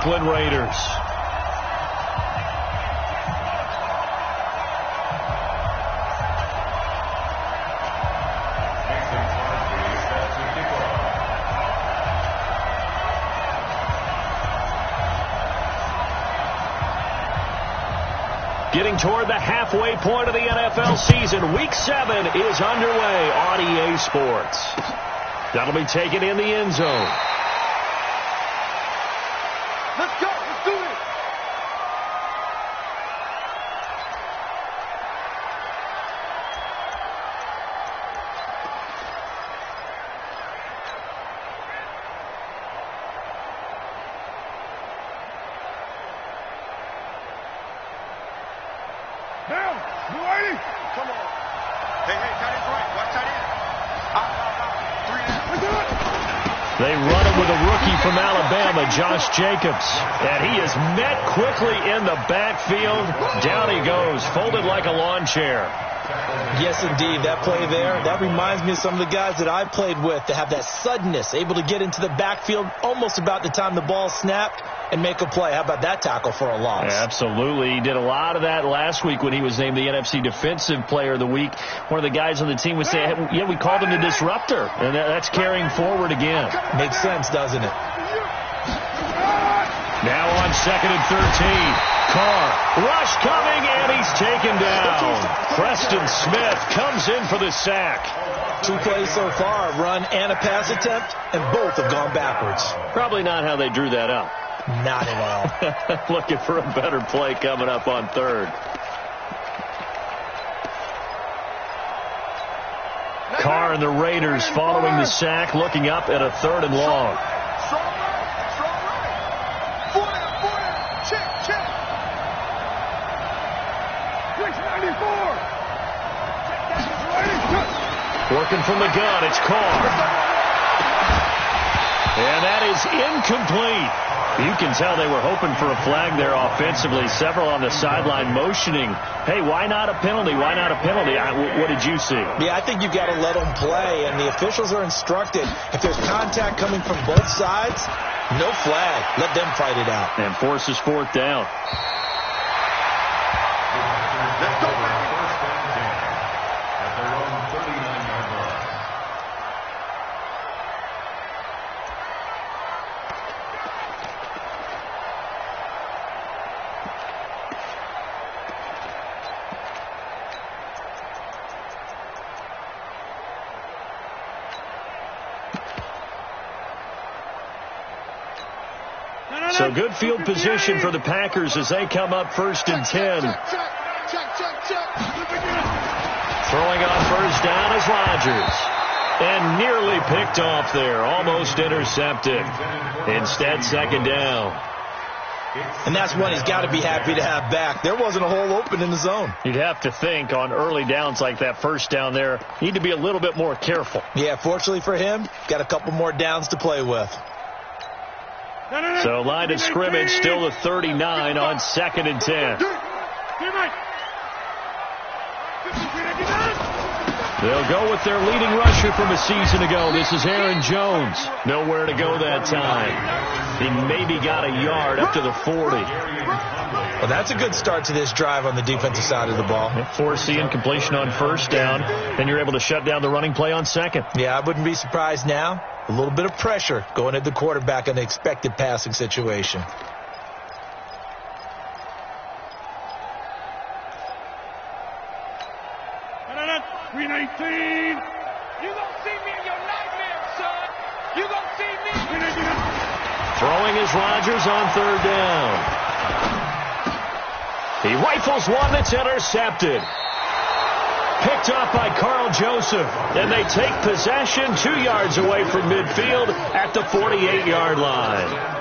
Oakland Raiders. Getting toward the halfway point of the NFL season. Week 7 is underway on EA Sports. That'll be taken in the end zone. Let's go. Let's do it. Down. You ready? Come on. Hey, tight end right. Watch tight end. Out. 3 down. Let's do it. They run it with a rookie from Alabama, Josh Jacobs. And he is met quickly in the backfield. Down he goes, folded like a lawn chair. Yes, indeed. That play there, that reminds me of some of the guys that I played with that have that suddenness, able to get into the backfield almost about the time the ball snapped and make a play. How about that tackle for a loss? Absolutely. He did a lot of that last week when he was named the NFC Defensive Player of the Week. One of the guys on the team would say, yeah, we called him the disruptor. And that's carrying forward again. Makes sense, doesn't it? Now on 2nd and 13. Carr, rush coming, and he's taken down. Preston Smith comes in for the sack. 2 plays so far, a run and a pass attempt, and both have gone backwards. Probably not how they drew that up. Not at all. Looking for a better play coming up on 3rd. Carr and the Raiders following the sack, looking up at a 3rd and long. Working from the gun, it's Carr. And that is incomplete. You can tell they were hoping for a flag there offensively. Several on the sideline motioning, hey, why not a penalty? Why not a penalty? What did you see? Yeah, I think you've got to let them play, and the officials are instructed. If there's contact coming from both sides, no flag. Let them fight it out. And forces 4th down. Let's go. So good field position for the Packers as they come up 1st and 10. Throwing on 1st down is Rodgers. And nearly picked off there. Almost intercepted. Instead, 2nd down. And that's one he's got to be happy to have back. There wasn't a hole open in the zone. You'd have to think on early downs like that 1st down there, you need to be a little bit more careful. Yeah, fortunately for him, got a couple more downs to play with. So line of scrimmage still the 39 on 2nd and 10. They'll go with their leading rusher from a season ago. This is Aaron Jones. Nowhere to go that time. He maybe got a yard up to the 40. Well, that's a good start to this drive on the defensive side of the ball. Force the incompletion on 1st down. Then you're able to shut down the running play on 2nd. Yeah, I wouldn't be surprised now. A little bit of pressure going at the quarterback in the expected passing situation. Green 18. You gonna see me in your nightmares, son. You gonna see me. Throwing is Rodgers on 3rd down. He rifles one that's intercepted. Picked off by Carl Joseph. And they take possession 2 yards away from midfield at the 48-yard line.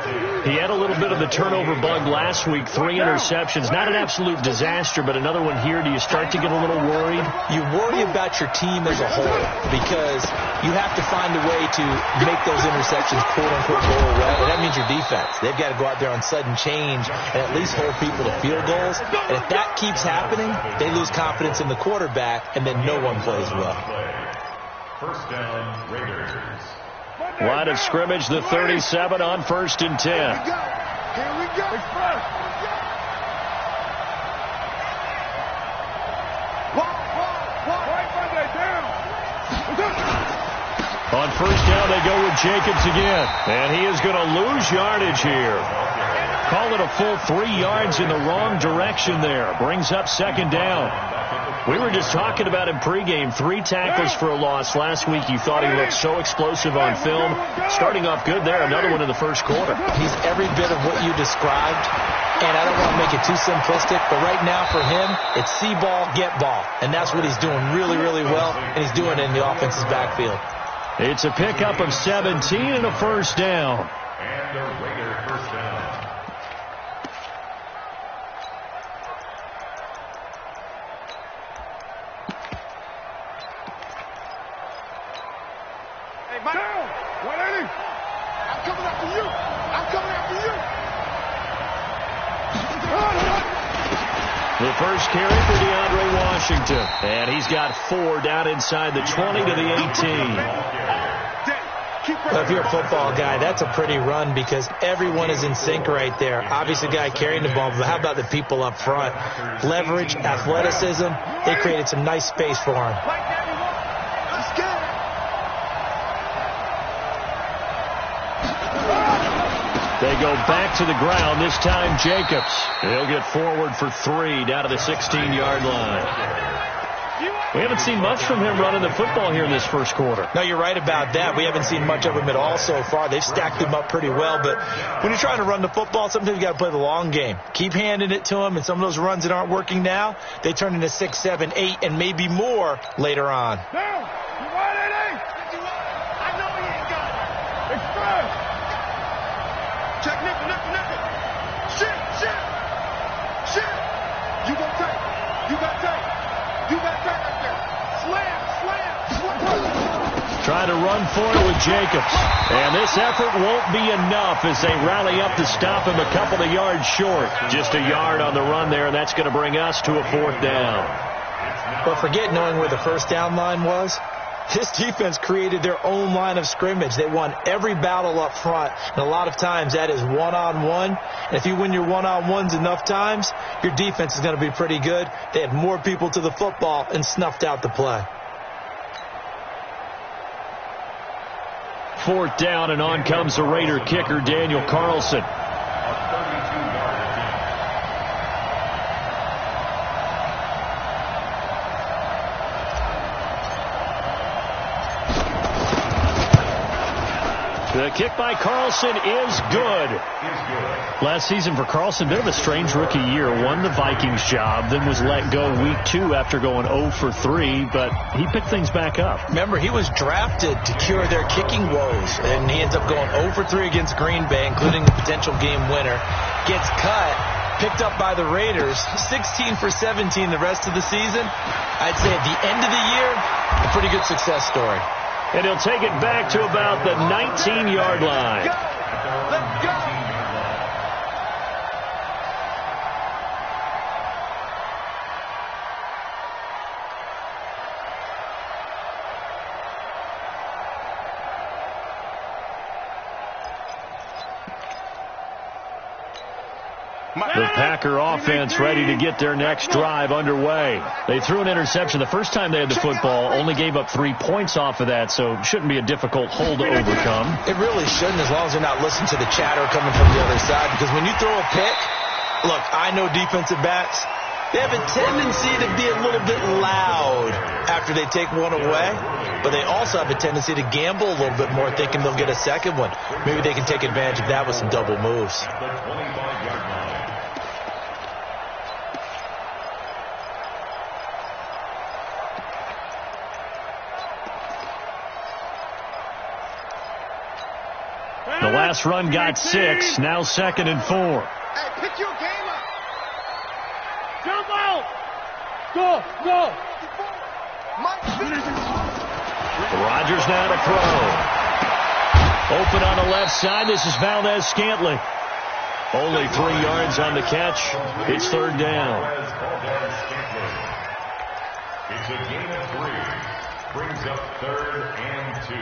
He had a little bit of the turnover bug last week. 3 interceptions. Not an absolute disaster, but another one here. Do you start to get a little worried? You worry about your team as a whole because you have to find a way to make those interceptions, quote-unquote, go away. And that means your defense. They've got to go out there on sudden change and at least hold people to field goals. And if that keeps happening, they lose confidence in the quarterback, and then no one plays well. 1st down, Raiders. Line of scrimmage, the 37 on 1st and 10. Here we go. Express. Right Monday down. On first down, they go with Jacobs again. And he is going to lose yardage here. Call it a full 3 yards in the wrong direction there. Brings up second down. We were just talking about him pregame. 3 tackles for a loss. Last week you thought he looked so explosive on film. Starting off good there. Another one in the first quarter. He's every bit of what you described. And I don't want to make it too simplistic, but right now for him, it's see ball, get ball. And that's what he's doing really, really well. And he's doing it in the offense's backfield. It's a pickup of 17 and a first down. And the Raiders first down. Hey, Mike. Down. 180. I'm coming after you. I'm coming after you. The first carry for DeAndre Washington. And he's got 4 down inside the 20 to the 18. Well, if you're a football guy, that's a pretty run because everyone is in sync right there. Obviously, the guy carrying the ball, but how about the people up front? Leverage, athleticism, they created some nice space for him. They go back to the ground, this time Jacobs. He'll get forward for 3 down to the 16-yard line. We haven't seen much from him running the football here in this first quarter. No, you're right about that. We haven't seen much of him at all so far. They've stacked him up pretty well, but when you're trying to run the football, sometimes you got to play the long game. Keep handing it to him, and some of those runs that aren't working now, they turn into 6, 7, 8, and maybe more later on. Down. You want it, eh? I know he ain't got it. Express. Check nickel. Shit. You gon' take. You got take right there. Slam. Try to run for it with Jacobs. And this effort won't be enough as they rally up to stop him a couple of yards short. Just a yard on the run there, and that's going to bring us to a 4th down. But forget knowing where the first down line was. This defense created their own line of scrimmage. They won every battle up front, and a lot of times that is one-on-one. And if you win your one-on-ones enough times, your defense is going to be pretty good. They had more people to the football and snuffed out the play. 4th down, and on comes the Raider kicker, Daniel Carlson. The kick by Carlson is good. Last season for Carlson, bit of a strange rookie year. Won the Vikings job, then was let go week 2 after going 0 for 3, but he picked things back up. Remember, he was drafted to cure their kicking woes, and he ends up going 0 for 3 against Green Bay, including the potential game winner. Gets cut, picked up by the Raiders, 16 for 17 the rest of the season. I'd say at the end of the year, a pretty good success story. And he'll take it back to about the 19-yard line. Let's go. The Packer offense ready to get their next drive underway. They threw an interception the first time they had the football, only gave up 3 points off of that, so it shouldn't be a difficult hole to overcome. It really shouldn't, as long as they're not listening to the chatter coming from the other side, because when you throw a pick, look, I know defensive backs, they have a tendency to be a little bit loud after they take one away, but they also have a tendency to gamble a little bit more, thinking they'll get a second one. Maybe they can take advantage of that with some double moves. The last run got 6, now 2nd and 4. Hey, pick your game up. Jump out. Go. Rodgers now to throw. Open on the left side. This is Valdez Scantling. Only 3 yards on the catch. It's 3rd down. It's a gain of 3. Brings up 3rd and 2.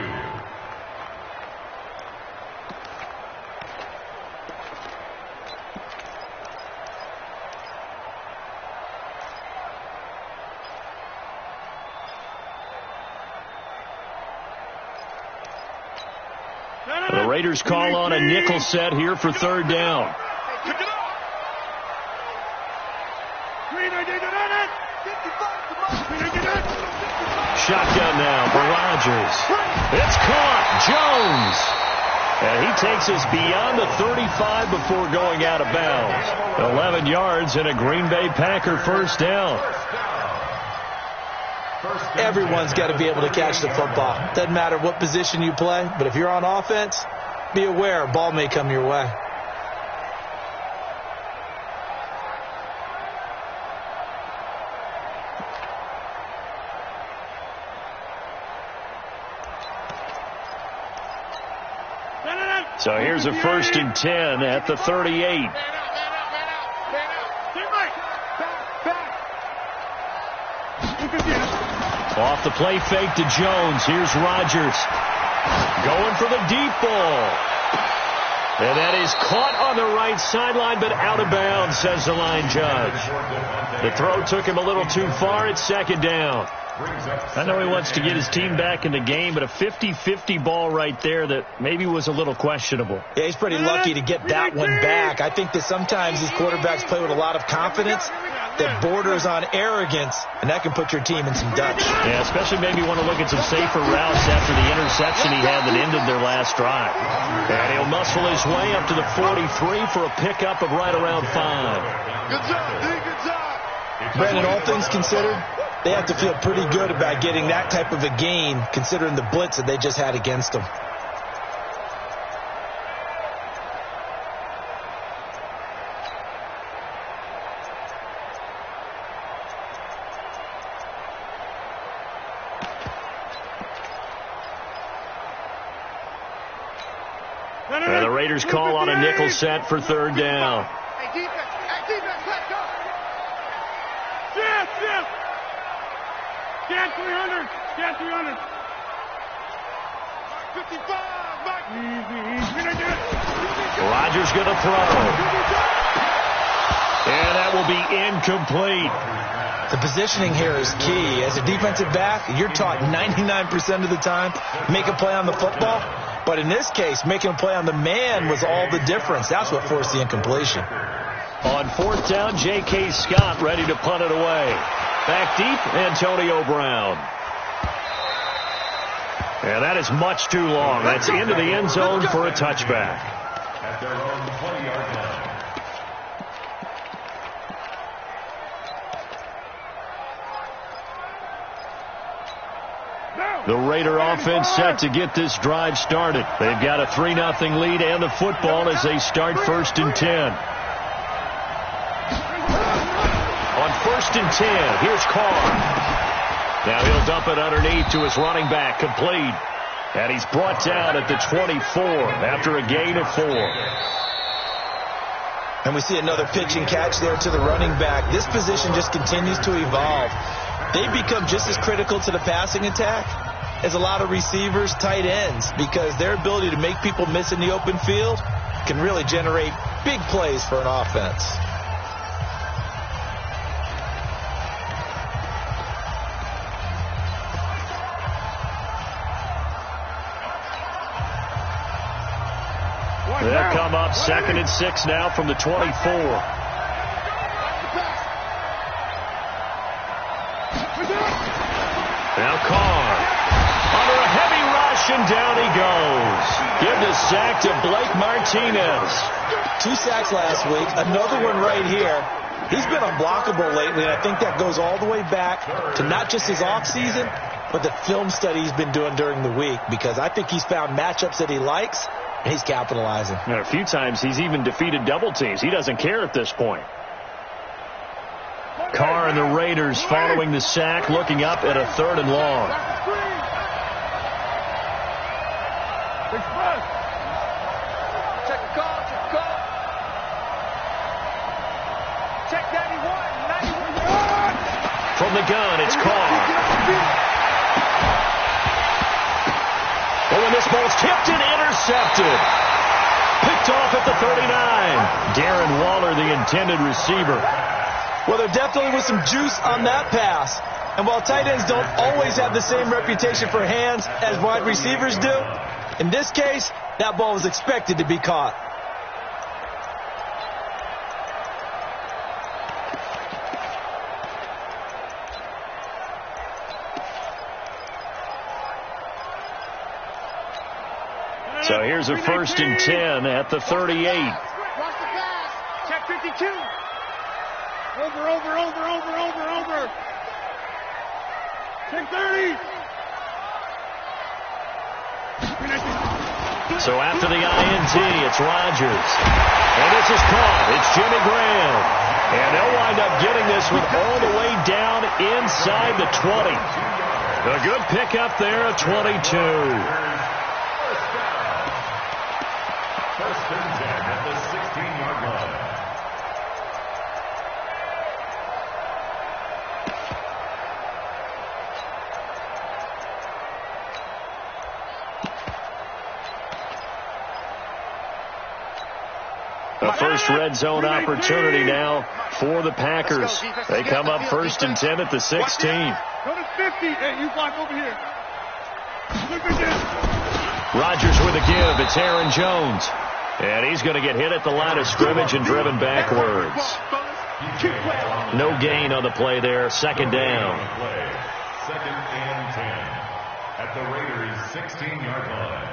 Raiders call on a nickel set here for third down. Shotgun now for Rodgers. It's caught. Jones. And he takes us beyond the 35 before going out of bounds. 11 yards and a Green Bay Packer first down. Everyone's got to be able to catch the football. Doesn't matter what position you play, but if you're on offense, be aware a ball may come your way. So here's a 1st and 10 at the 38. Off the play fake to Jones. Here's Rodgers. Going for the deep ball. And that is caught on the right sideline, but out of bounds, says the line judge. The throw took him a little too far. It's second down. I know he wants to get his team back in the game, but a 50-50 ball right there that maybe was a little questionable. Yeah, he's pretty lucky to get that one back. I think that sometimes these quarterbacks play with a lot of confidence that borders on arrogance, and that can put your team in some Dutch. Yeah, especially maybe want to look at some safer routes after the interception he had that ended their last drive. And he'll muscle his way up to the 43 for a pickup of right around 5. Good job, dude. Good job. Brandon, all things considered, they have to feel pretty good about getting that type of a gain, considering the blitz that they just had against them. And the Raiders call on a nickel set for third down. Hey, defense, let's go. Yes. Get 300. Get 300. 55. Mike. Easy. Rodgers going to throw. And that will be incomplete. The positioning here is key. As a defensive back, you're taught 99% of the time, make a play on the football. But in this case, making a play on the man was all the difference. That's what forced the incompletion. On fourth down, J.K. Scott ready to punt it away. Back deep, Antonio Brown. And that is much too long. That's into the end zone for a touchback. At their own 20-yard line. The Raider offense set to get this drive started. They've got a 3-0 lead and the football as they start 1st and 10. On 1st and 10, here's Carr. Now he'll dump it underneath to his running back, complete. And he's brought down at the 24 after a gain of 4. And we see another pitch and catch there to the running back. This position just continues to evolve. They become just as critical to the passing attack as a lot of receivers, tight ends, because their ability to make people miss in the open field can really generate big plays for an offense. They'll come up 2nd and 6 now from the 24. Now Carr. Under a heavy rush, and down he goes. Give the sack to Blake Martinez. 2 sacks last week, another one right here. He's been unblockable lately, and I think that goes all the way back to not just his offseason, but the film study he's been doing during the week, because I think he's found matchups that he likes, and he's capitalizing. And a few times he's even defeated double teams. He doesn't care at this point. Carr and the Raiders following the sack, looking up at a 3rd and long. Check the call. Check 91. From the gun, it's Carr. Oh, and this ball's tipped and intercepted. Picked off at the 39. Darren Waller, the intended receiver. Well, there definitely was some juice on that pass. And while tight ends don't always have the same reputation for hands as wide receivers do, in this case, That ball was expected to be caught. So here's a 1st and 10 at the 38. Watch the pass. Check 52. Over. Check 30. So after the INT, it's Rodgers. And this is caught. It's Jimmy Graham. And they'll wind up getting this one all the way down inside the 20. A good pickup there at 22. First and 10 at the 16-yard line. The first red zone opportunity now for the Packers. They come up 1st and 10 at the 16. Go to 50. Hey, you block over here. Look at this. Rodgers with a give. It's Aaron Jones. And he's going to get hit at the line of scrimmage and driven backwards. No gain on the play there. 2nd down. 2nd and 10 at the Raiders' 16-yard line.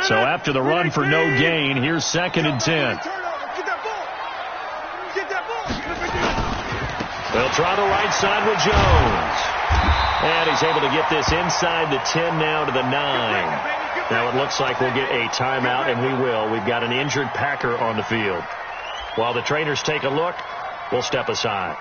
So after the run for no gain, here's 2nd and 10. They'll try the right side with Jones. And he's able to get this inside the 10 now to the 9. Now it looks like we'll get a timeout, and we will. We've got an injured Packer on the field. While the trainers take a look, we'll step aside.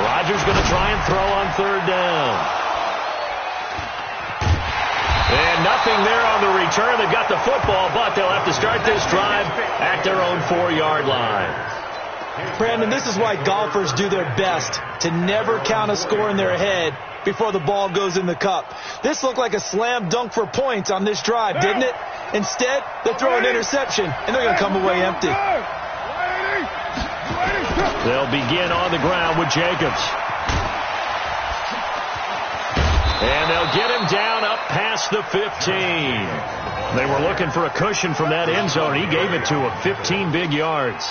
Rodgers going to try and throw on 3rd down. And nothing there on the return. They've got the football, but they'll have to start this drive at their own 4-yard line. Brandon, this is why golfers do their best to never count a score in their head before the ball goes in the cup. This looked like a slam dunk for points on this drive, didn't it? Instead, they throw an interception, and they're going to come away empty. They'll begin on the ground with Jacobs. And they'll get him down up past the 15. They were looking for a cushion from that end zone. He gave it to him, 15 big yards.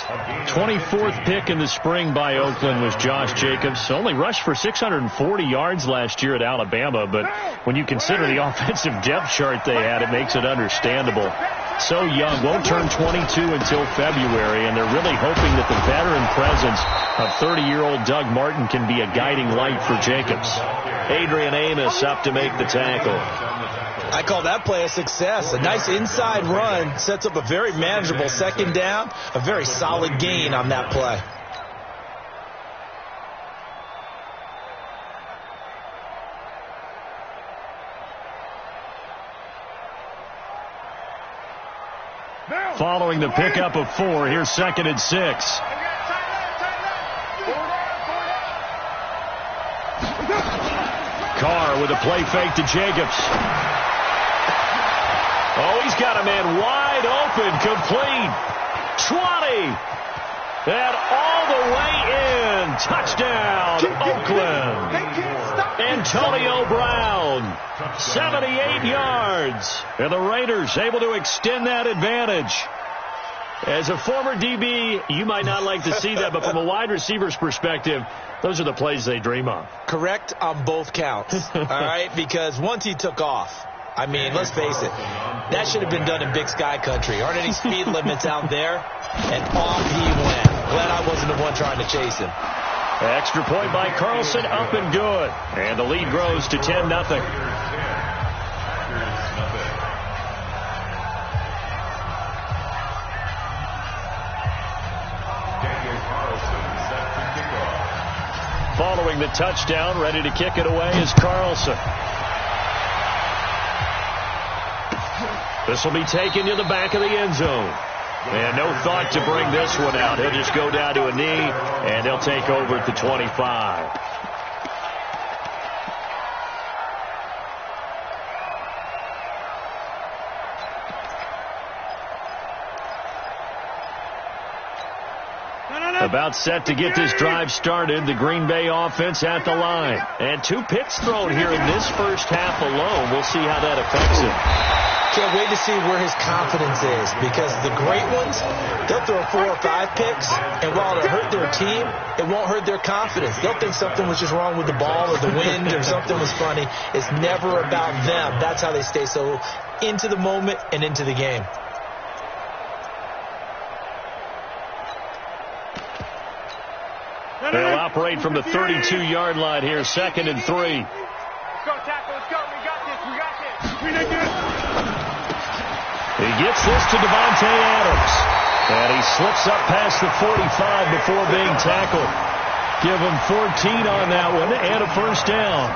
24th pick in the spring by Oakland was Josh Jacobs. Only rushed for 640 yards last year at Alabama, but when you consider the offensive depth chart they had, it makes it understandable. So young, won't turn 22 until February, and they're really hoping that the veteran presence of 30-year-old Doug Martin can be a guiding light for Jacobs. Adrian Amos up to make the tackle. I call that play a success. A nice inside run sets up a very manageable 2nd down, a very solid gain on that play. Following the pickup of 4, here's 2nd and 6. Carr with a play fake to Jacobs. Oh, he's got a man wide open, complete. 20. And all the way in. Touchdown, Oakland. Antonio Brown, 78 yards. And the Raiders able to extend that advantage. As a former DB, you might not like to see that, but from a wide receiver's perspective, those are the plays they dream of. Correct on both counts, all right? Because once he took off, I mean, let's face it, that should have been done in Big Sky country. Aren't any speed limits out there? And off he went. Glad I wasn't the one trying to chase him. Extra point by Carlson, up and good. And the lead grows to 10-0. Following the touchdown, ready to kick it away is Carlson. This will be taken to the back of the end zone. And no thought to bring this one out. He'll just go down to a knee, and they'll take over at the 25. About set to get this drive started. The Green Bay offense at the line. And 2 picks thrown here in this first half alone. We'll see how that affects him. Can't wait to see where his confidence is, because the great ones, they'll throw 4 or 5 picks, and while it'll hurt their team, it won't hurt their confidence. They'll think something was just wrong with the ball or the wind or something was funny. It's never about them. That's how they stay so into the moment and into the game. They'll operate from the 32-yard line here, 2nd and 3. Let's go, tackle. Let's go. We got this. We got this. He gets this to Devontae Adams. And he slips up past the 45 before being tackled. Give him 14 on that one and a first down.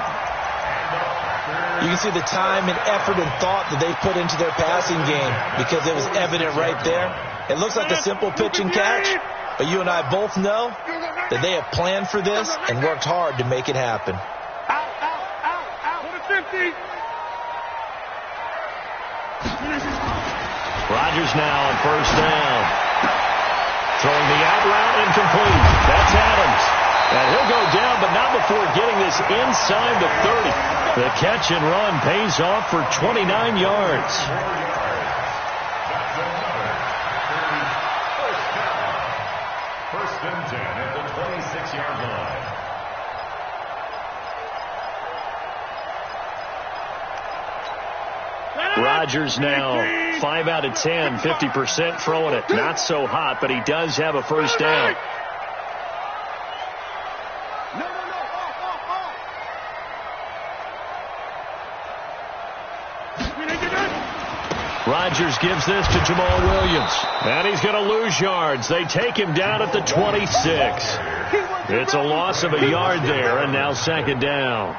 You can see the time and effort and thought that they put into their passing game, because it was evident right there. It looks like a simple pitch and catch, but you and I both know that they have planned for this and worked hard to make it happen. Out. To the 50. Rodgers now on first down. Throwing the out route, incomplete. That's Adams. And he'll go down, but not before getting this inside the 30. The catch and run pays off for 29 yards. First and 10 at the 26-yard line. Rodgers now 5 out of 10, 50% throwing it. Not so hot, but he does have a first down. Rodgers gives this to Jamal Williams. And he's going to lose yards. They take him down at the 26. It's a loss of a yard there, and now 2nd down.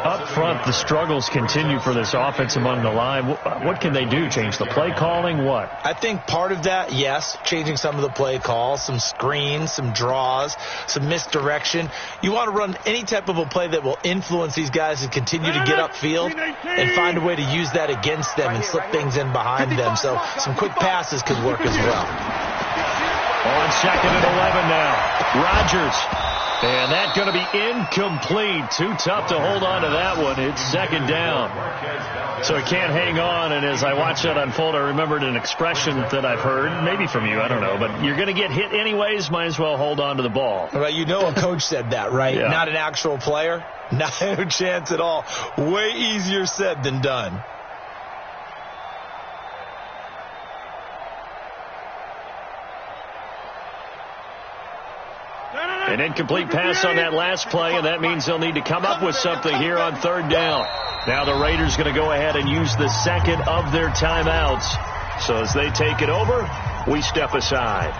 Up front, the struggles continue for this offense among the line. What can they do? Change the play calling? What? I think part of that, yes, changing some of the play calls, some screens, some draws, some misdirection. You want to run any type of a play that will influence these guys to continue to get upfield and find a way to use that against them and slip things in behind them. So some quick passes could work as well. On 2nd and 11 now. Rodgers. And that's going to be incomplete. Too tough to hold on to that one. It's 2nd down. So he can't hang on. And as I watch that unfold, I remembered an expression that I've heard, maybe from you, I don't know. But you're going to get hit anyways, might as well hold on to the ball. Well, you know a coach said that, right? Yeah. Not an actual player. Not a chance at all. Way easier said than done. An incomplete pass on that last play, and that means they'll need to come up with something here on 3rd down. Now the Raiders going to go ahead and use the 2nd of their timeouts. So as they take it over, we step aside.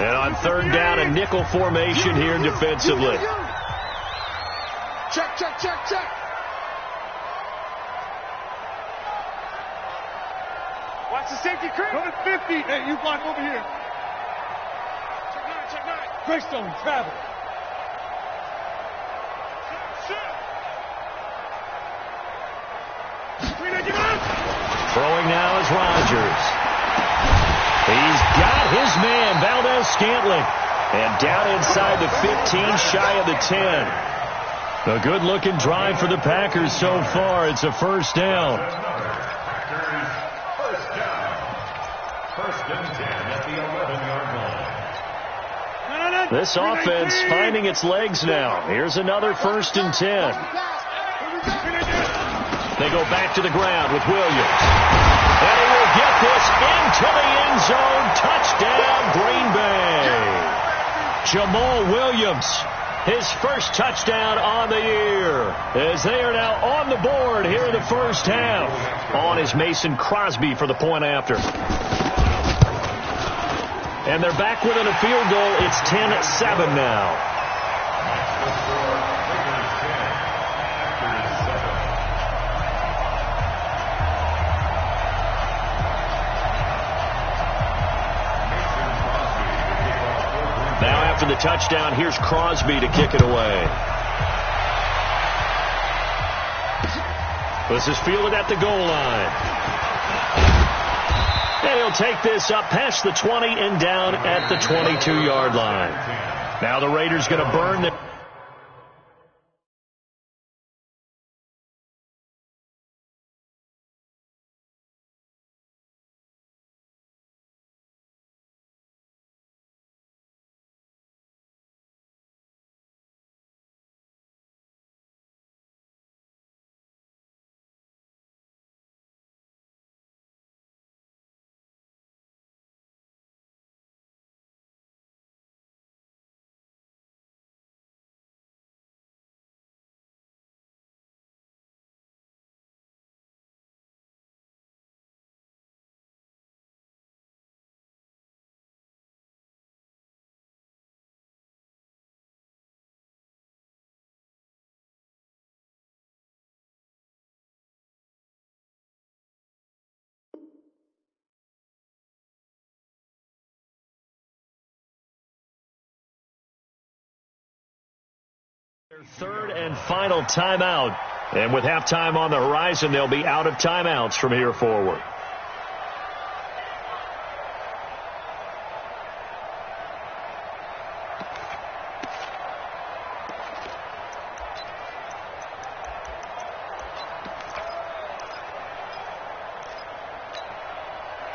And on 3rd down, a nickel formation here defensively. Check. Watch the safety creep. Go to 50. Hey, you block over here. Check 9. Greystone, travel. Throwing now is Rodgers. He's got his man, Valdez-Scantling. And down inside the 15, shy of the 10. A good-looking drive for the Packers so far. It's a first down. First and 10 at the 11-yard line. This offense finding its legs now. Here's another first and 10. They go back to the ground with Williams. And he will get this into the end zone. Touchdown, Green Bay. Jamal Williams, his first touchdown on the year, as they are now on the board here in the first half. On is Mason Crosby for the point after. And they're back within a field goal. It's 10-7 now. Now after the touchdown, here's Crosby to kick it away. This is fielded at the goal line. And he'll take this up past the 20 and down at the 22-yard line. Now the Raiders going to burn the... Their third and final timeout. And with halftime on the horizon, they'll be out of timeouts from here forward.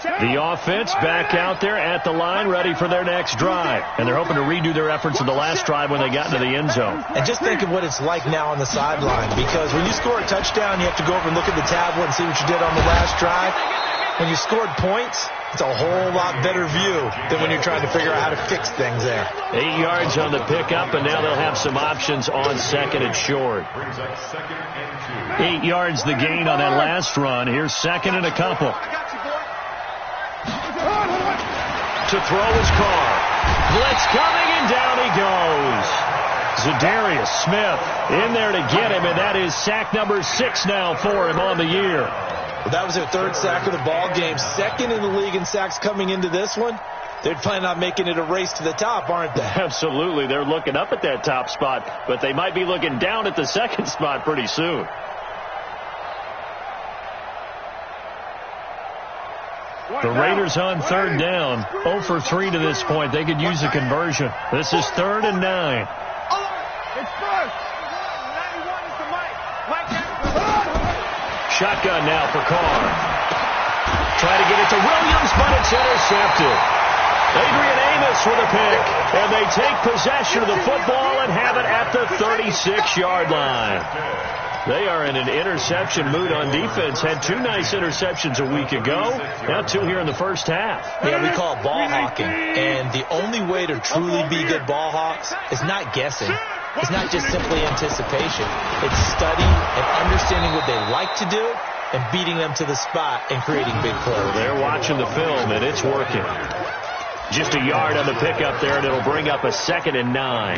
The offense back out there at the line, ready for their next drive. And they're hoping to redo their efforts of the last drive when they got into the end zone. And just think of what it's like now on the sideline, because when you score a touchdown, you have to go over and look at the tablet and see what you did on the last drive. When you scored points, it's a whole lot better view than when you're trying to figure out how to fix things there. 8 yards on the pickup, and now they'll have some options on second and short. 8 yards the gain on that last run. Here's second and a couple. To throw his car. Blitz coming, and down he goes. Za'Darius Smith in there to get him, and that is sack number 6 now for him on the year. Well, that was their third sack of the ball game. Second in the league in sacks coming into this one. They're planning on making it a race to the top, aren't they? Absolutely. They're looking up at that top spot, but they might be looking down at the second spot pretty soon. The Raiders on third down, 0 for 3 to this point. They could use a conversion. This is 3rd and 9. Shotgun now for Carr. Try to get it to Williams, but it's intercepted. Adrian Amos with a pick, and they take possession of the football and have it at the 36-yard line. They are in an interception mood on defense. Had 2 nice interceptions a week ago. Now 2 here in the first half. Yeah, we call it ball hawking. And the only way to truly be good ball hawks is not guessing. It's not just simply anticipation. It's study and understanding what they like to do and beating them to the spot and creating big plays. They're watching the film, and it's working. Just a yard on the pickup there, and it'll bring up a 2nd and 9.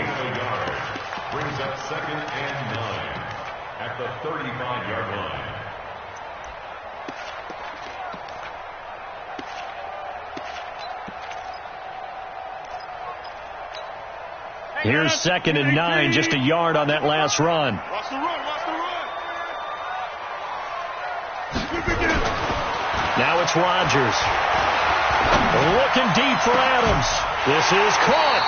Brings up 2nd and 9. At the 35-yard line. Here's 2nd and 9, just a yard on that last run. Watch the run, watch the run. Now it's Rodgers. Looking deep for Adams. This is caught.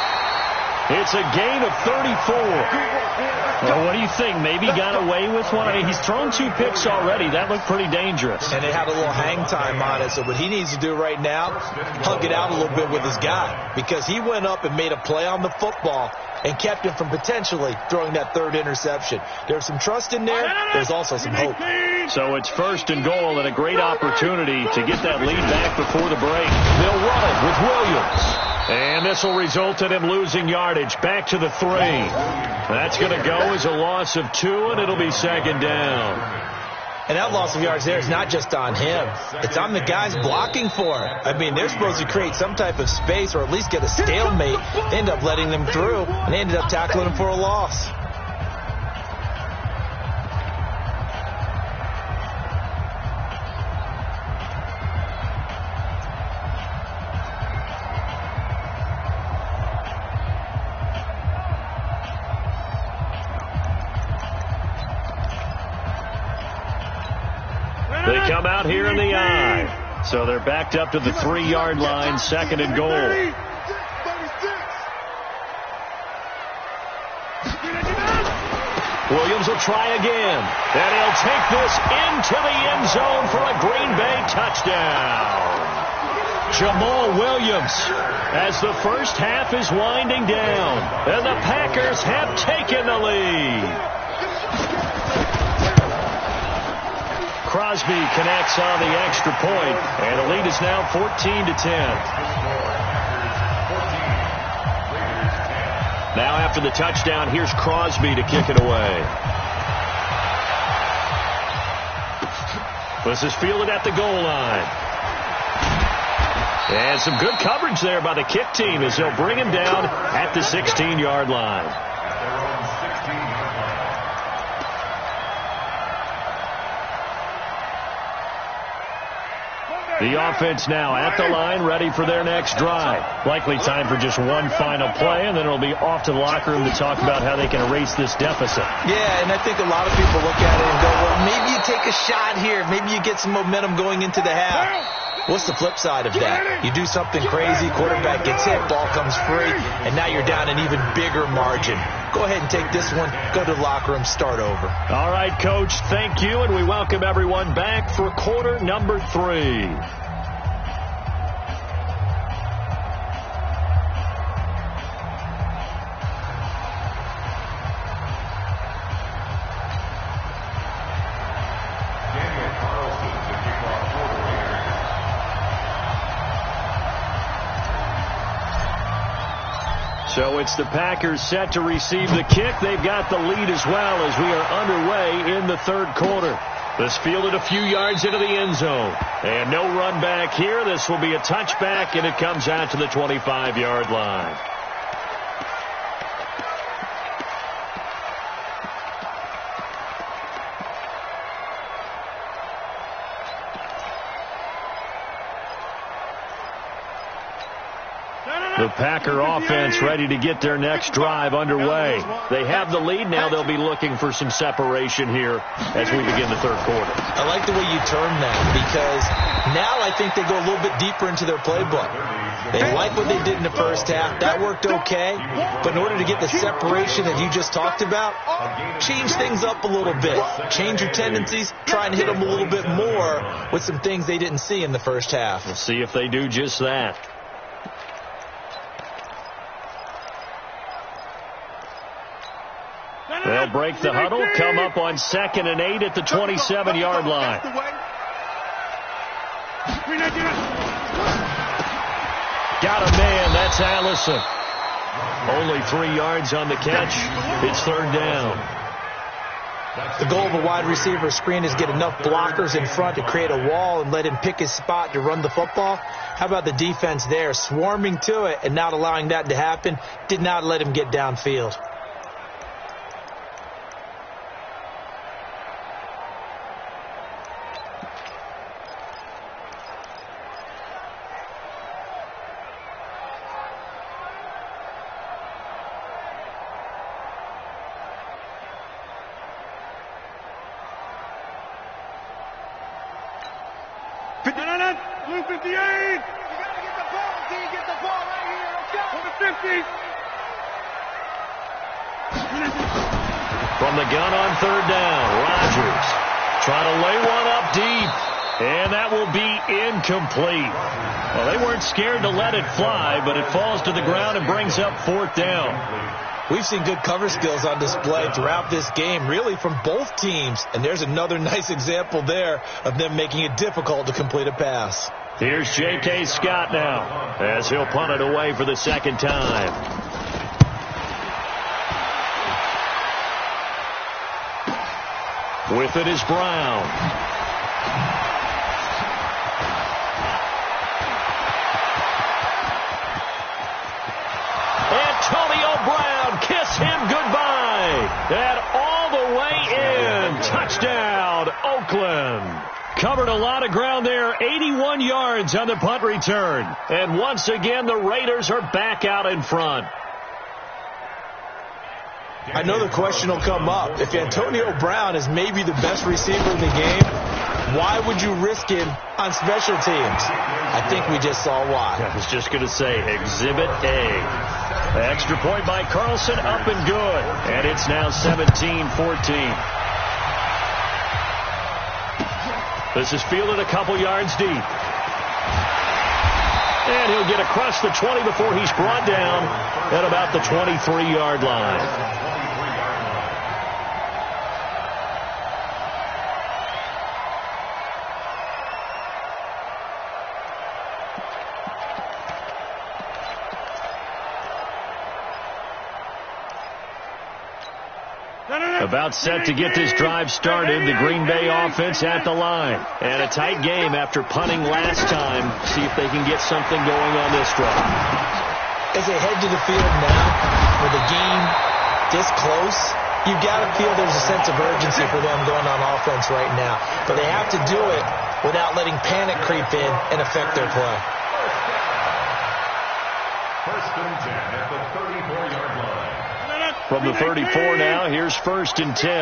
It's a gain of 34. Well, what do you think? Maybe got away with one? I mean, he's thrown 2 picks already. That looked pretty dangerous. And it had a little hang time on it. So what he needs to do right now, hug it out a little bit with his guy. Because he went up and made a play on the football and kept him from potentially throwing that 3rd interception. There's some trust in there. There's also some hope. So it's 1st and goal and a great opportunity to get that lead back before the break. They'll run it with Williams. And this will result in him losing yardage. Back to the 3. That's going to go as a loss of 2, and it'll be 2nd down. And that loss of yards there is not just on him. It's on the guys blocking for him. I mean, they're supposed to create some type of space or at least get a stalemate. They end up letting them through, and they ended up tackling him for a loss. They come out here in the I. So they're backed up to the 3-yard line, 2nd and goal. Williams will try again. And he'll take this into the end zone for a Green Bay touchdown. Jamal Williams, as the first half is winding down, and the Packers have taken the lead. Crosby connects on the extra point, and the lead is now 14-10. Now after the touchdown, here's Crosby to kick it away. This is fielded at the goal line. And some good coverage there by the kick team as they'll bring him down at the 16-yard line. The offense now at the line, ready for their next drive. Likely time for just one final play, and then it'll be off to the locker room to talk about how they can erase this deficit. Yeah, and I think a lot of people look at it and go, well, maybe you take a shot here. Maybe you get some momentum going into the half. What's the flip side of that? You do something crazy, quarterback gets hit, ball comes free, and now you're down an even bigger margin. Go ahead and take this one, go to the locker room, start over. All right, Coach, thank you, and we welcome everyone back for quarter number 3. So it's the Packers set to receive the kick. They've got the lead as well as we are underway in the 3rd quarter. This fielded a few yards into the end zone. And no run back here. This will be a touchback, and it comes out to the 25-yard line. The Packer offense ready to get their next drive underway. They have the lead. Now they'll be looking for some separation here as we begin the 3rd quarter. I like the way you term that because now I think they go a little bit deeper into their playbook. They like what they did in the first half. That worked okay. But in order to get the separation that you just talked about, change things up a little bit. Change your tendencies. Try and hit them a little bit more with some things they didn't see in the first half. We'll see if they do just that. They'll break the huddle, come up on 2nd and 8 at the 27-yard line. Got a man, that's Allison. Only 3 yards on the catch. It's 3rd down. The goal of a wide receiver screen is get enough blockers in front to create a wall and let him pick his spot to run the football. How about the defense there, swarming to it and not allowing that to happen? Did not let him get downfield. Blue 58. You gotta get the ball, D. Get the ball right here. Let's go. For the 50. From the gun on third down, Rodgers trying to lay one up deep. And that will be incomplete. Well, they weren't scared to let it fly, but it falls to the ground and brings up fourth down. We've seen good cover skills on display throughout this game, really from both teams. And there's another nice example there of them making it difficult to complete a pass. Here's J.K. Scott now as he'll punt it away for the second time. With it is Brown. Antonio Brown, kiss him goodbye. And all the way in. Touchdown, Oakland. Covered a lot of ground there. 81 yards on the punt return. And once again, the Raiders are back out in front. I know the question will come up. If Antonio Brown is maybe the best receiver in the game, why would you risk him on special teams? I think we just saw why. I was just going to say, Exhibit A. Extra point by Carlson, up and good. And it's now 17-14. This is fielded a couple yards deep. And he'll get across the 20 before he's brought down at about the 23-yard line. About set to get this drive started. The Green Bay offense at the line. And a tight game after punting last time. See if they can get something going on this drive. As they head to the field now, with the game this close, you've got to feel there's a sense of urgency for them going on offense right now. But they have to do it without letting panic creep in and affect their play. First and 10 at the 34-yard line. From the 34 now, here's first and 10. The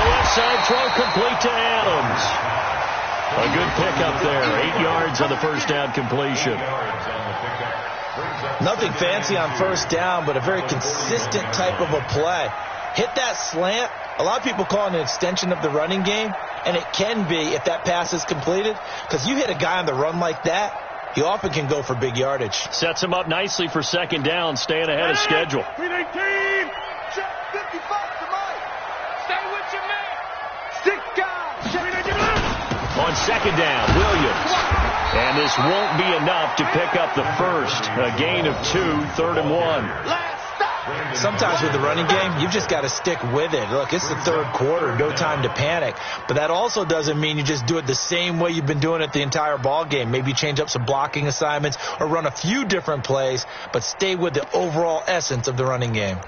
left side throw complete to Adams. A good pickup there. 8 yards on the first down completion. Nothing fancy on first down, but a very consistent type of a play. Hit that slant. A lot of people call it an extension of the running game, and it can be if that pass is completed, because you hit a guy on the run like that, he often can go for big yardage. Sets him up nicely for second down, staying ahead of schedule. 319. Check 55 to Mike. Stay with your man. 6 guys. On second down, Williams. And this won't be enough to pick up the first. A gain of 2, 3rd and 1. Sometimes with the running game, you've just got to stick with it. Look, it's the third quarter, no time to panic. But that also doesn't mean you just do it the same way you've been doing it the entire ball game. Maybe change up some blocking assignments or run a few different plays, but stay with the overall essence of the running game.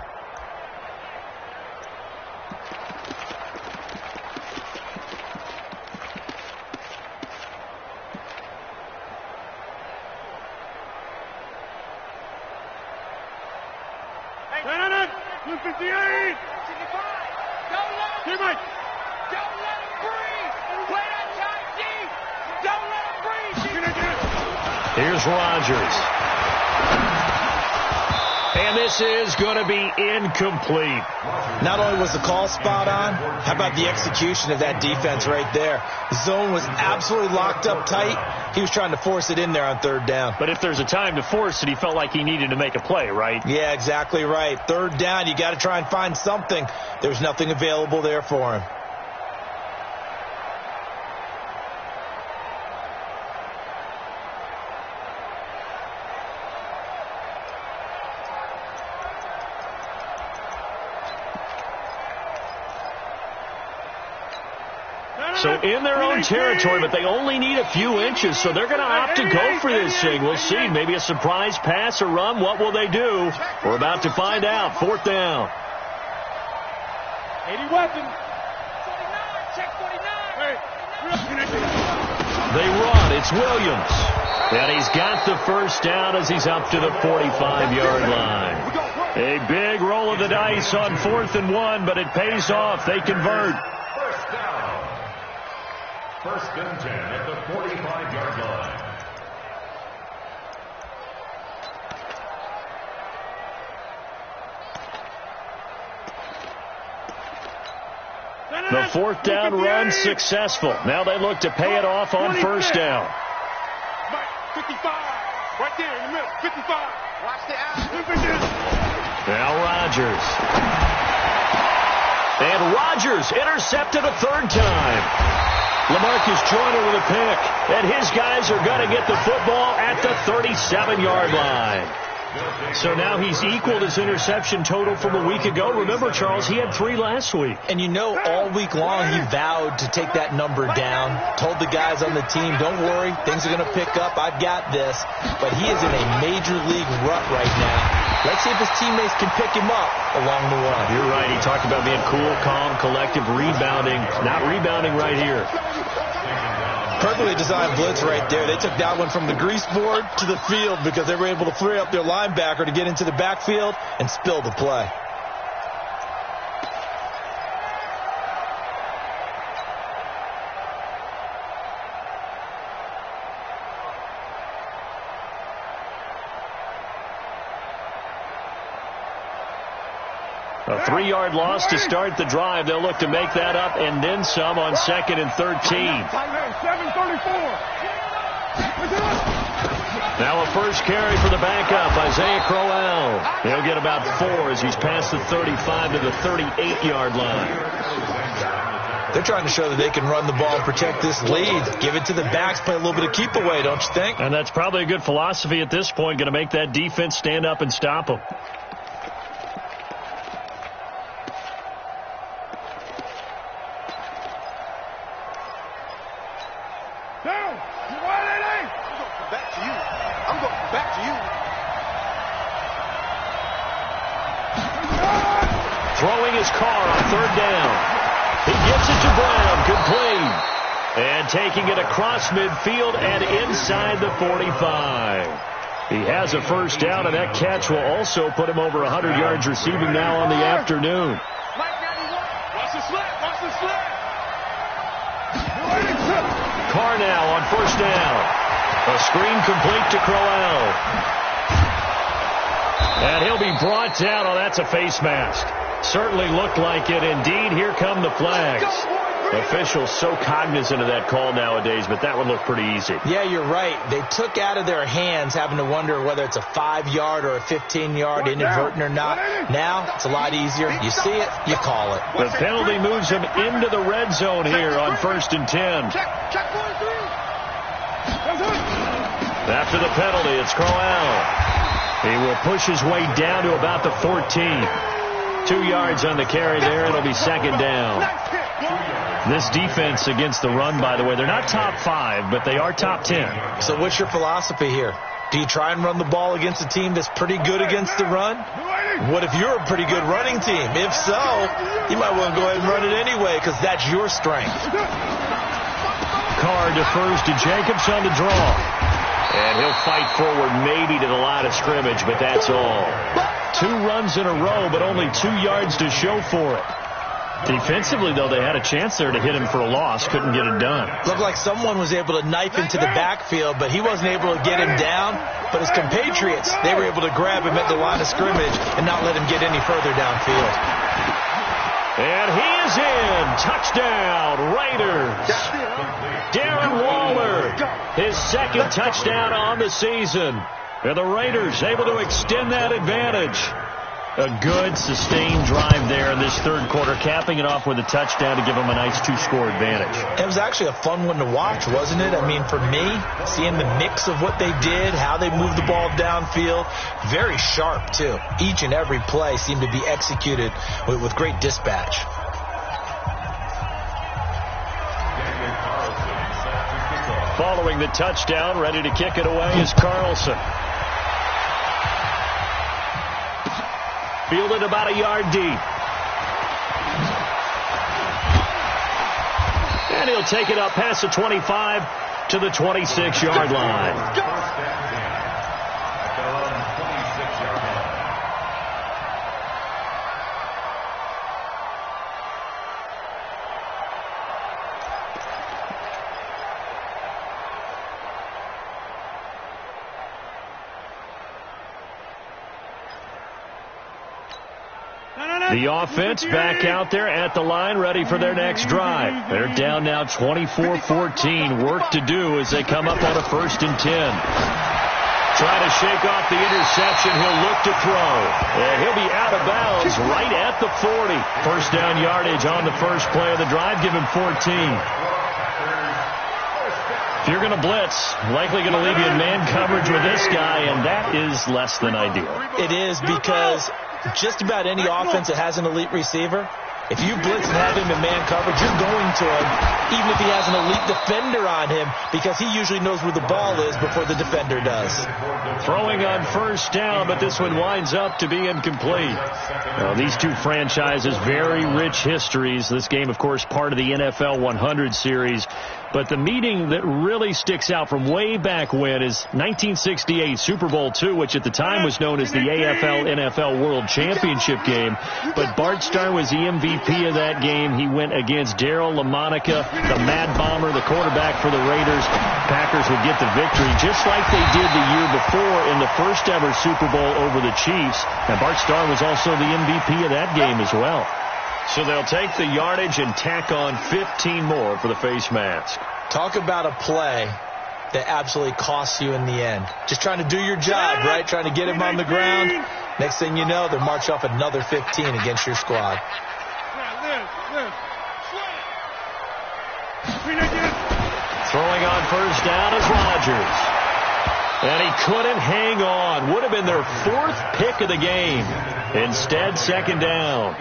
Here's Rodgers. And this is going to be incomplete. Not only was the call spot on, how about the execution of that defense right there? The zone was absolutely locked up tight. He was trying to force it in there on third down. But if there's a time to force it, he felt like he needed to make a play, right? Yeah, exactly right. Third down, you got to try and find something. There's nothing available there for him. So in their own territory, but they only need a few inches, so they're going to opt to go for this thing. We'll see. Maybe a surprise pass or run. What will they do? We're about to find out. Fourth down. 80 weapon. 49. Check 49. They run. It's Williams. And he's got the first down as he's up to the 45-yard line. A big roll of the dice on 4th and 1, but it pays off. They convert. First and 10 at the 45-yard line. The fourth down run successful. Now they look to pay it off on first down. 55. Right there in the middle. 55. Watch the out. Now Rodgers. And Rodgers intercepted a third time. LaMarcus Joyner with a pick. And his guys are going to get the football at the 37-yard line. So now he's equaled his interception total from a week ago. Remember, Charles, he had 3 last week. And you know, all week long he vowed to take that number down. Told the guys on the team, don't worry, things are going to pick up. I've got this. But he is in a major league rut right now. Let's see if his teammates can pick him up along the way. You're right. He talked about being cool, calm, collective, rebounding. Not rebounding right here. Perfectly designed blitz right there. They took that one from the grease board to the field because they were able to free up their linebacker to get into the backfield and spill the play. A 3-yard loss to start the drive. They'll look to make that up and then some on 2nd and 13. 7:34. Now a first carry for the backup, Isaiah Crowell. He'll get about 4 as he's past the 35 to the 38-yard line. They're trying to show that they can run the ball and protect this lead. Give it to the backs, play a little bit of keep away, don't you think? And that's probably a good philosophy at this point, going to make that defense stand up and stop them. Throwing his car on 3rd down. He gets it to Brown, complete. And taking it across midfield and inside the 45. He has a first down, and that catch will also put him over 100 yards receiving now on the afternoon. Watch the slip. Watch the slip. Carr now on first down. A screen complete to Crowell. And he'll be brought down. Oh, that's a face mask. Certainly looked like it. Indeed, here come the flags. Officials so cognizant of that call nowadays, but that would look pretty easy. Yeah, you're right. They took out of their hands having to wonder whether it's a 5-yard or a 15-yard, inadvertent or not. Now, it's a lot easier. You see it, you call it. The penalty moves him into the red zone here on 1st and 10. After the penalty, it's Crowell. He will push his way down to about the 14. 2 yards on the carry there. It'll be 2nd down. This defense against the run, by the way, they're not top 5, but they are top 10. So what's your philosophy here? Do you try and run the ball against a team that's pretty good against the run? What if you're a pretty good running team? If so, you might want to go ahead and run it anyway because that's your strength. Carr defers to Jacobs on the draw. And he'll fight forward maybe to the line of scrimmage, but that's all. 2 runs in a row, but only 2 yards to show for it. Defensively, though, they had a chance there to hit him for a loss. Couldn't get it done. Looked like someone was able to knife into the backfield, but he wasn't able to get him down. But his compatriots, they were able to grab him at the line of scrimmage and not let him get any further downfield. And he is in. Touchdown, Raiders. Darren Waller, his 2nd touchdown on the season. And the Raiders able to extend that advantage. A good, sustained drive there in this 3rd quarter, capping it off with a touchdown to give them a nice 2-score advantage. It was actually a fun one to watch, wasn't it? I mean, for me, seeing the mix of what they did, how they moved the ball downfield, very sharp, too. Each and every play seemed to be executed with great dispatch. Following the touchdown, ready to kick it away is Carlson. Fielded about a yard deep. And he'll take it up past the 25 to the 26-yard line. No. The offense back out there at the line, ready for their next drive. They're down now 24-14. Work to do as they come up on a 1st and 10. Trying to shake off the interception. He'll look to throw. And he'll be out of bounds right at the 40. First down yardage on the first play of the drive. Give him 14. If you're going to blitz, likely going to leave you in man coverage with this guy, and that is less than ideal. It is, because just about any offense that has an elite receiver, if you blitz and have him in man coverage, you're going to him, even if he has an elite defender on him, because he usually knows where the ball is before the defender does. Throwing on first down, but this one winds up to be incomplete. Well, these two franchises, very rich histories. This game, of course, part of the NFL 100 series. But the meeting that really sticks out from way back when is 1968 Super Bowl II, which at the time was known as the AFL-NFL World Championship game. But Bart Starr was the MVP of that game. He went against Darryl LaMonica, the Mad Bomber, the quarterback for the Raiders. Packers would get the victory just like they did the year before in the first ever Super Bowl over the Chiefs. And Bart Starr was also the MVP of that game as well. So they'll take the yardage and tack on 15 more for the face mask. Talk about a play that absolutely costs you in the end. Just trying to do your job, right? Trying to get him on the ground. Next thing you know, they'll march off another 15 against your squad. Throwing on first down is Rodgers. And he couldn't hang on. Would have been their 4th pick of the game. Instead, 2nd down.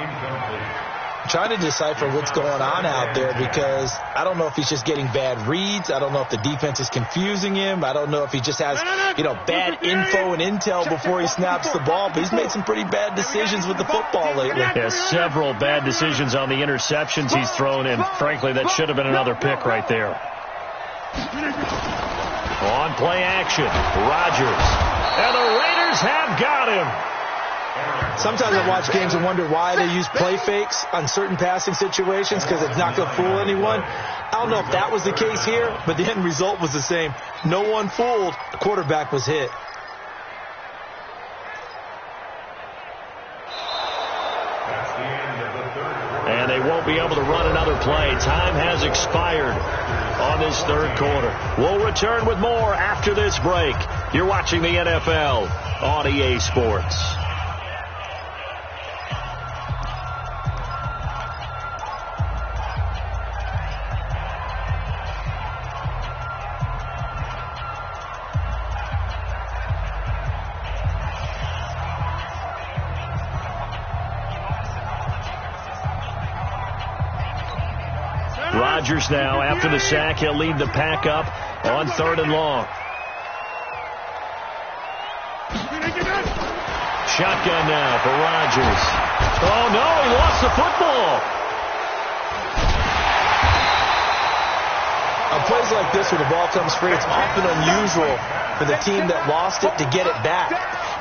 Trying to decipher what's going on out there, because I don't know if he's just getting bad reads. I don't know if the defense is confusing him. I don't know if he just has, bad info and intel before he snaps the ball. But he's made some pretty bad decisions with the football lately. Yeah, several bad decisions on the interceptions he's thrown, and frankly, that should have been another pick right there. On play action, Rodgers. And the Raiders have got him. Sometimes I watch games and wonder why they use play fakes on certain passing situations, because it's not going to fool anyone. I don't know if that was the case here, but the end result was the same. No one fooled. The quarterback was hit. And they won't be able to run another play. Time has expired on this 3rd quarter. We'll return with more after this break. You're watching the NFL on EA Sports. Rodgers now, after the sack, he'll lead the pack up on 3rd and long. Shotgun now for Rodgers. Oh, no, he lost the football. On plays like this where the ball comes free, it's often unusual for the team that lost it to get it back,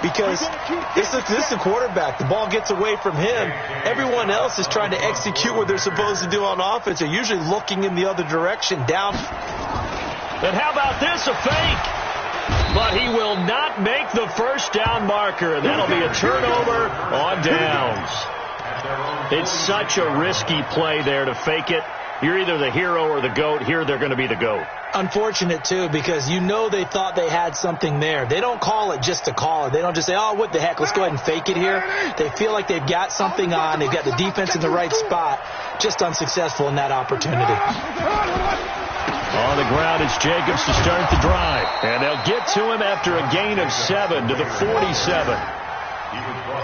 because this is the quarterback. The ball gets away from him. Everyone else is trying to execute what they're supposed to do on offense. They're usually looking in the other direction, down. And how about this, a fake? But he will not make the first down marker. That'll be a turnover on downs. It's such a risky play there to fake it. You're either the hero or the GOAT. Here they're going to be the GOAT. Unfortunate, too, because they thought they had something there. They don't call it just to call it. They don't just say, oh, what the heck, let's go ahead and fake it here. They feel like they've got something on. They've got the defense in the right spot. Just unsuccessful in that opportunity. On the ground, it's Jacobs to start the drive. And they'll get to him after a gain of 7 to the 47.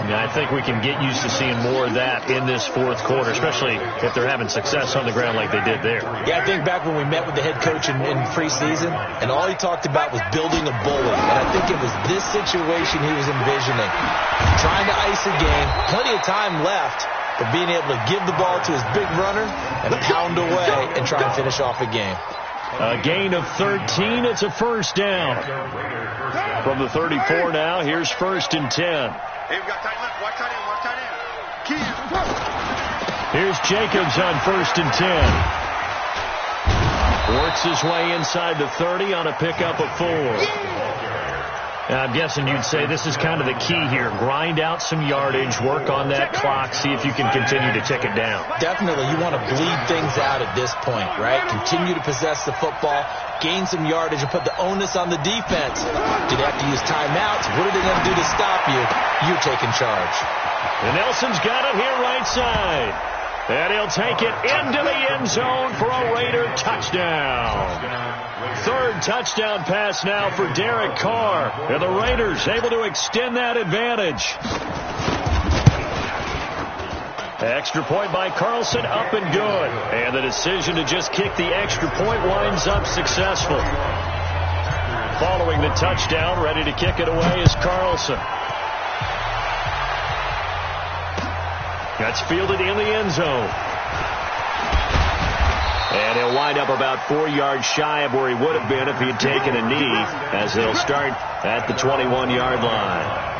I think we can get used to seeing more of that in this 4th quarter, especially if they're having success on the ground like they did there. Yeah, I think back when we met with the head coach in preseason, and all he talked about was building a bully. And I think it was this situation he was envisioning. Trying to ice a game, plenty of time left, but being able to give the ball to his big runner and pound away and try and finish off a game. A gain of 13. It's a first down. From the 34 now, here's 1st and 10. Hey, we got tight left. Watch tight end. Watch tight end. Key. Here's Jacobs on 1st and 10. Works his way inside the 30 on a pickup of 4. I'm guessing you'd say this is kind of the key here. Grind out some yardage, work on that clock, see if you can continue to tick it down. Definitely, you want to bleed things out at this point, right? Continue to possess the football, gain some yardage, and put the onus on the defense. Do they have to use timeouts? What are they going to do to stop you? You're taking charge. And Nelson's got it here right side. And he'll take it into the end zone for a Raider touchdown. Third touchdown pass now for Derek Carr. And the Raiders able to extend that advantage. Extra point by Carlson, up and good. And the decision to just kick the extra point winds up successful. Following the touchdown, ready to kick it away is Carlson. That's fielded in the end zone. And he'll wind up about 4 yards shy of where he would have been if he had taken a knee, as they'll start at the 21-yard line.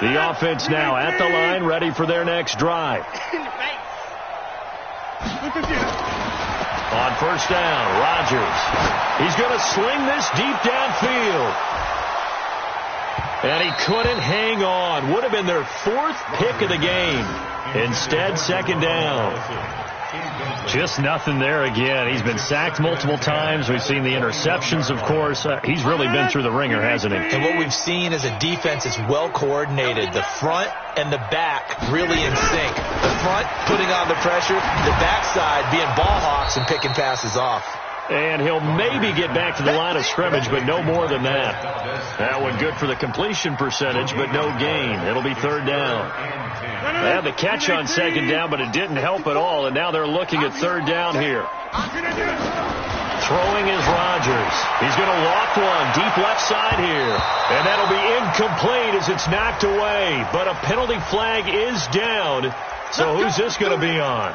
The offense now at the line, ready for their next drive. On first down, Rodgers. He's going to sling this deep downfield. And he couldn't hang on. Would have been their 4th pick of the game. Instead, second down. Just nothing there again. He's been sacked multiple times. We've seen the interceptions, of course. He's really been through the ringer, hasn't he? And what we've seen is a defense that's well coordinated. The front and the back really in sync. The front putting on the pressure, the backside being ball hawks and picking passes off. And he'll maybe get back to the line of scrimmage, but no more than that. That one good for the completion percentage, but no gain. It'll be third down. They had the catch on second down, but it didn't help at all, and now they're looking at third down here. Throwing is Rodgers. He's going to loft one deep left side here, and that'll be incomplete as it's knocked away, but a penalty flag is down, so who's this going to be on?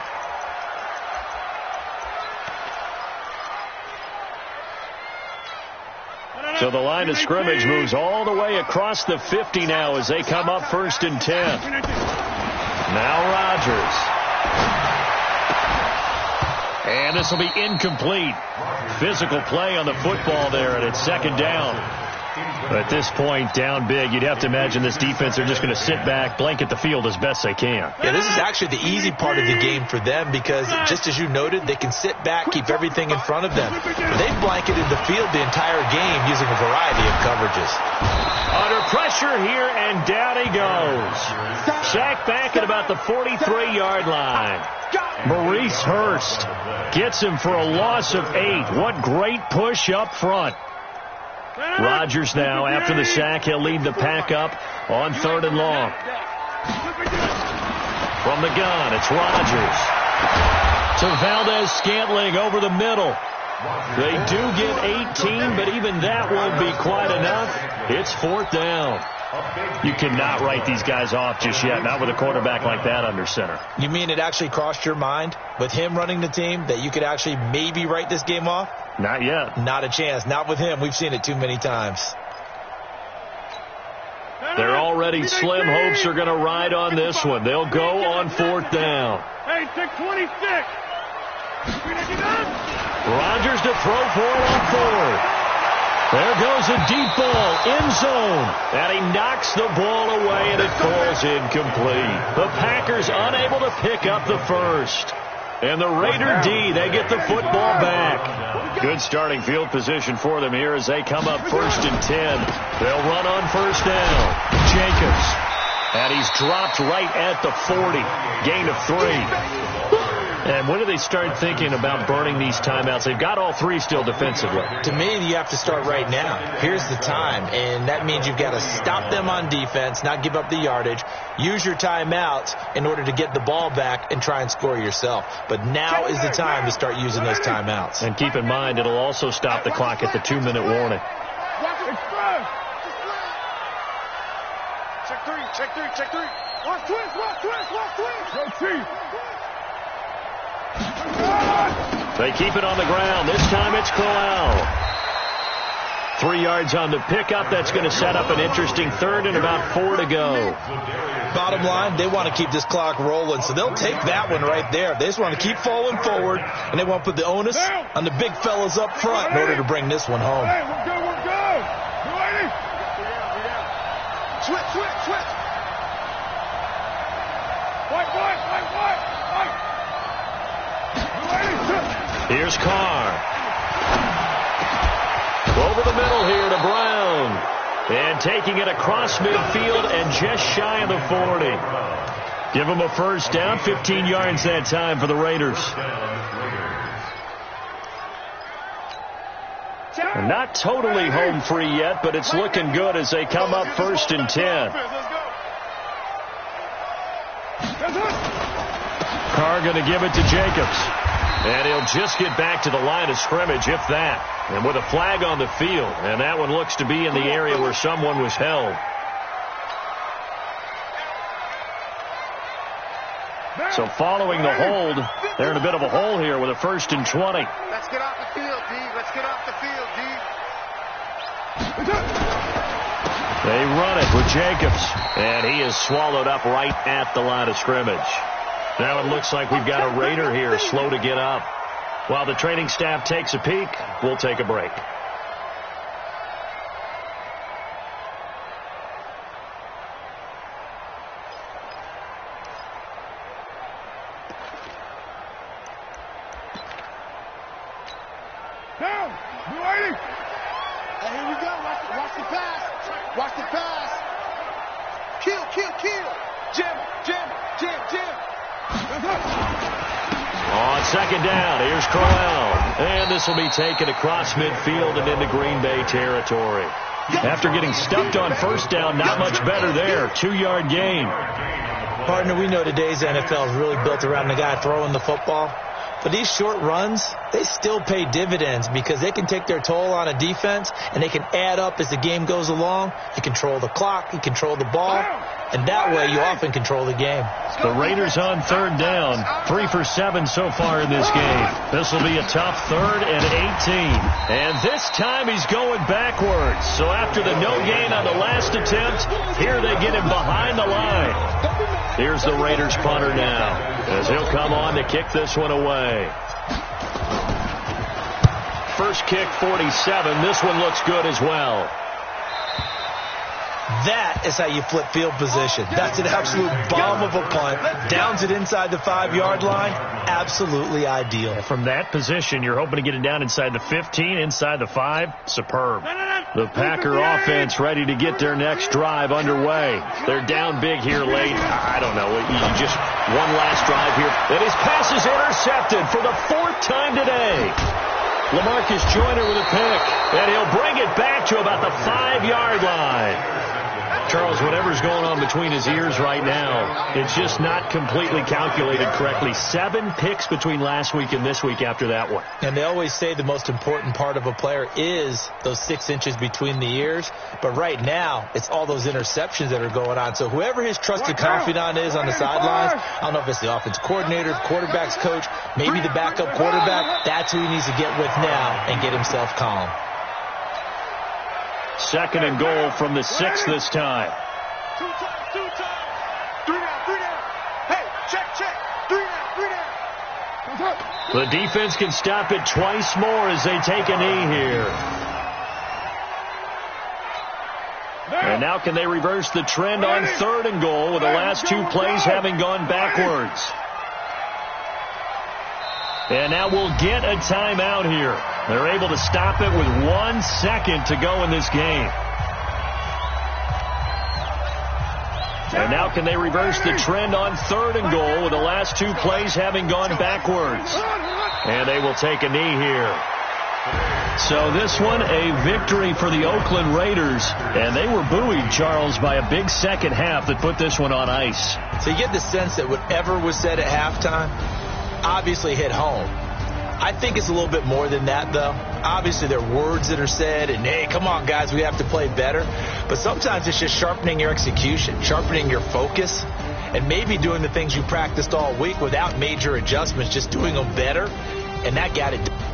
So the line of scrimmage moves all the way across the 50 now as they come up 1st and 10. Now Rodgers. And this will be incomplete. Physical play on the football there, and it's second down. At this point, down big, you'd have to imagine this defense, they're just going to sit back, blanket the field as best they can. Yeah, this is actually the easy part of the game for them because, just as you noted, they can sit back, keep everything in front of them. They've blanketed the field the entire game using a variety of coverages. Under pressure here, and down he goes. Sacked back at about the 43-yard line. Maurice Hurst gets him for a loss of 8. What great push up front. Rodgers now, after the sack, he'll lead the pack up on 3rd and long. From the gun, it's Rodgers. To Valdez-Scantling over the middle. They do get 18, but even that won't be quite enough. It's 4th down. You cannot write these guys off just yet, not with a quarterback like that under center. You mean it actually crossed your mind with him running the team that you could actually maybe write this game off? Not yet. Not a chance. Not with him. We've seen it too many times. Their already slim hopes are going to ride on this one. They'll go on 4th down. Hey, 626. Rodgers to throw for it on 4th. There goes a deep ball, end zone, and he knocks the ball away, and it falls incomplete. The Packers unable to pick up the first. And the Raider D, they get the football back. Good starting field position for them here as they come up 1st and 10. They'll run on 1st down. Jacobs. And he's dropped right at the 40. Gain of 3. And when do they start thinking about burning these timeouts? They've got all 3 still defensively. To me, you have to start right now. Here's the time, and that means you've got to stop them on defense, not give up the yardage, use your timeouts in order to get the ball back and try and score yourself. But now is the time to start using those timeouts. And keep in mind, it'll also stop the clock at the 2-minute warning. Check 3, check 3, check 3. Watch twist, watch twist, watch twist. Go Chief. They keep it on the ground. This time it's Crowell. 3 yards on the pickup. That's going to set up an interesting third and about 4 to go. Bottom line, they want to keep this clock rolling, so they'll take that one right there. They just want to keep falling forward, and they want to put the onus on the big fellas up front in order to bring this one home. Hey, we're good, we're good. You ready? Switch, switch, switch. White. You ready? Here's Carr. Over the middle here to Brown. And taking it across midfield and just shy of the 40. Give them a first down, 15 yards that time for the Raiders. And not totally home free yet, but it's looking good as they come up 1st and 10. Carr going to give it to Jacobs. And he'll just get back to the line of scrimmage, if that. And with a flag on the field. And that one looks to be in the area where someone was held. So following the hold, they're in a bit of a hole here with a 1st and 20. Let's get off the field, D. Let's get off the field, D. They run it with Jacobs. And he is swallowed up right at the line of scrimmage. Now it looks like we've got a Raider here slow to get up. While the training staff takes a peek, we'll take a break. Down. You ready? Hey, here we go. Watch the pass. Watch the pass. Kill. Jim. On 2nd down, here's Crowell. And this will be taken across midfield and into Green Bay territory. After getting stuffed on 1st down, not much better there. 2-yard gain. Partner, we know today's NFL is really built around the guy throwing the football. But these short runs, they still pay dividends because they can take their toll on a defense and they can add up as the game goes along. You control the clock, you control the ball, and that way you often control the game. The Raiders on 3rd down, 3 for 7 so far in this game. This will be a tough 3rd and 18. And this time he's going backwards. So after the no gain on the last attempt, here they get him behind the line. Here's the Raiders punter now, as he'll come on to kick this one away. First kick, 47. This one looks good as well. That is how you flip field position. That's an absolute bomb of a punt. Downs it inside the 5-yard line. Absolutely ideal. From that position, you're hoping to get it down inside the 15, inside the 5. Superb. The Packer offense ready to get their next drive underway. They're down big here late. I don't know. Just one last drive here. And his pass is intercepted for the 4th time today. LaMarcus Joyner with a pick. And he'll bring it back to about the 5-yard line. Charles, whatever's going on between his ears right now, it's just not completely calculated correctly. 7 picks between last week and this week after that one. And they always say the most important part of a player is those 6 inches between the ears. But right now, it's all those interceptions that are going on. So whoever his trusted confidant is on the sidelines, I don't know if it's the offense coordinator, quarterback's coach, maybe the backup quarterback, that's who he needs to get with now and get himself calm. 2nd and goal from the 6 this time. 2 times. 3 down. Hey, check. 3 down. The defense can stop it twice more as they take a knee here. And now can they reverse the trend on 3rd and goal with the last 2 plays having gone backwards? And now we'll get a timeout here. They're able to stop it with 1 second to go in this game. And now can they reverse the trend on 3rd and goal with the last 2 plays having gone backwards? And they will take a knee here. So this one, a victory for the Oakland Raiders. And they were buoyed, Charles, by a big second half that put this one on ice. So you get the sense that whatever was said at halftime obviously hit home. I think it's a little bit more than that, though. Obviously, there are words that are said, and, hey, come on, guys, we have to play better. But sometimes it's just sharpening your execution, sharpening your focus, and maybe doing the things you practiced all week without major adjustments, just doing them better, and that got it done.